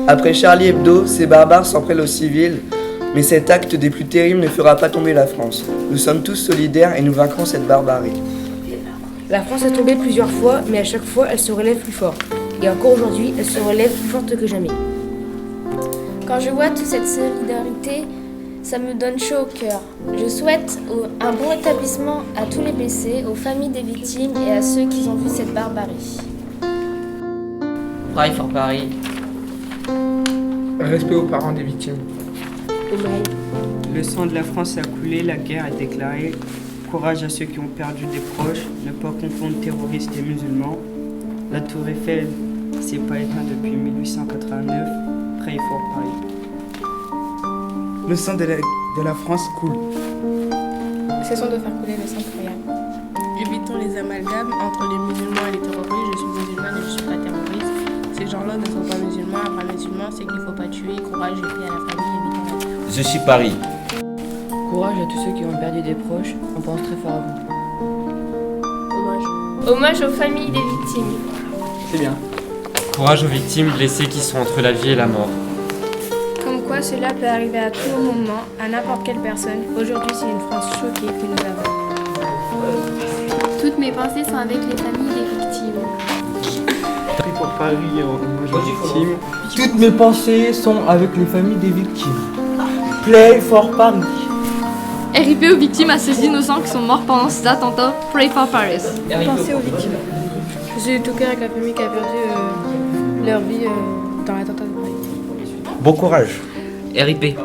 Après Charlie Hebdo, ces barbares s'en prennent aux civils, mais cet acte des plus terribles ne fera pas tomber la France. Nous sommes tous solidaires et nous vaincrons cette barbarie. La France a tombé plusieurs fois, mais à chaque fois, elle se relève plus fort. Et encore aujourd'hui, elle se relève plus forte que jamais. Quand je vois toute cette solidarité, ça me donne chaud au cœur. Je souhaite un bon rétablissement à tous les blessés, aux familles des victimes et à ceux qui ont vu cette barbarie. Pray for Paris. Respect aux parents des victimes. Le sang de la France a coulé, la guerre est déclarée. Courage à ceux qui ont perdu des proches, ne pas confondre terroristes et musulmans. La tour Eiffel s'est pas éteinte depuis 1889. Pray for Paris. Le sang de la France coule. Cessons de faire couler le sang croyable. Évitons les amalgames entre les musulmans et les terroristes. Je suis musulmane et je suis pas terroriste. Ces gens-là ne sont pas musulmans. Un vrai musulman, c'est qu'il ne faut pas tuer. Courage et paix à la famille, évitons la guerre. Je suis Paris. Courage à tous ceux qui ont perdu des proches, on pense très fort à vous. Hommage aux familles des victimes. C'est bien. Courage aux victimes blessées qui sont entre la vie et la mort. Comme quoi cela peut arriver à tout moment, à n'importe quelle personne. Aujourd'hui, c'est une France choquée que nous avons. Toutes mes pensées sont avec les familles des victimes. Pray for Paris, hommage aux victimes. Toutes mes pensées sont avec les familles des victimes. Play for Paris. RIP aux victimes, à ces innocents qui sont morts pendant ces attentats. Pray for Paris. Pensez aux victimes. Je suis de tout cœur avec la famille qui a perdu leur vie dans l'attentat de Paris. Bon courage. RIP.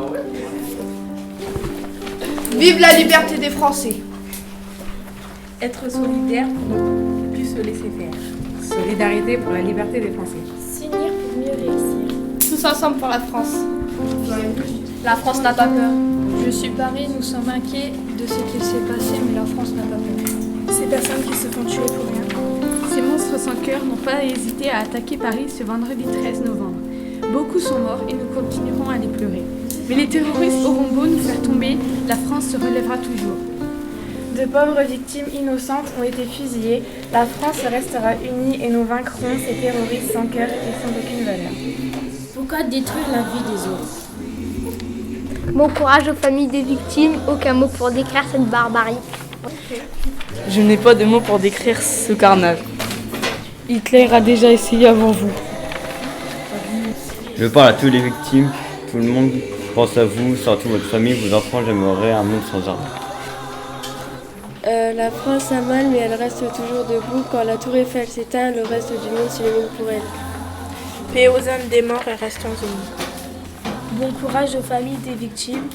Vive la liberté des Français. Être solidaire pour ne plus se laisser faire. Solidarité pour la liberté des Français. S'unir pour mieux réussir. Tous ensemble pour la France. La France n'a pas peur. Je suis Paris, nous sommes inquiets de ce qu'il s'est passé, mais la France n'a pas peur. Ces personnes qui se font tuer pour rien. Ces monstres sans cœur n'ont pas hésité à attaquer Paris ce vendredi 13 novembre. Beaucoup sont morts et nous continuerons à les pleurer. Mais les terroristes auront beau nous faire tomber, la France se relèvera toujours. De pauvres victimes innocentes ont été fusillées. La France restera unie et nous vaincrons ces terroristes sans cœur et sans aucune valeur. Pourquoi détruire la vie des autres? Bon courage aux familles des victimes, aucun mot pour décrire cette barbarie. Je n'ai pas de mots pour décrire ce carnage. Hitler a déjà essayé avant vous. Je parle à toutes les victimes, tout le monde pense à vous, surtout votre famille, vos enfants, j'aimerais un monde sans armes. La France a mal, mais elle reste toujours debout. Quand la tour Eiffel s'éteint, le reste du monde s'illumine pour elle. Paix aux âmes des morts et restons unis. Bon courage aux familles des victimes.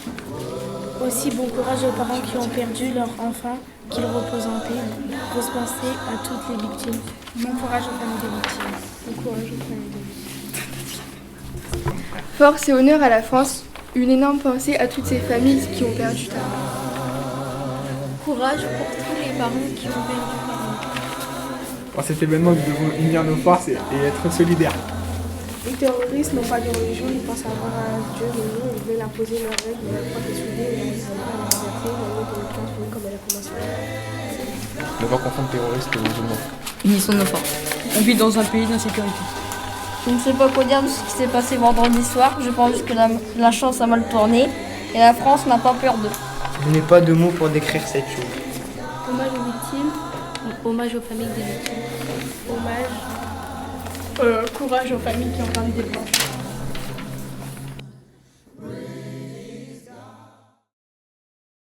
Aussi bon courage aux parents qui ont perdu leur enfant, qu'ils reposent en paix. Grosse pensée à toutes les victimes. Bon courage aux familles des victimes. Bon courage aux familles des victimes. Force et honneur à la France, une énorme pensée à toutes ces familles qui ont perdu ta mère. Courage pour tous les parents qui ont perdu parents. Pour cet événement, nous devons unir nos forces et être solidaires. Les terroristes n'ont pas de religion, ils pensent avoir un Dieu, mais non, ils veulent imposer leurs règles, ils veulent pas soudés, ils veulent la liberté, ils veulent que le temps comme elle a commencé. Ne pas confondre terroristes et musulmans. Unissons nos forces. On vit dans un pays d'insécurité. Je ne sais pas quoi dire de ce qui s'est passé vendredi soir. Je pense que la chance a mal tourné et la France n'a pas peur d'eux. Je n'ai pas de mots pour décrire cette chose. Hommage aux victimes. Hommage aux familles des victimes. Hommage. Courage aux familles qui ont perdu des proches.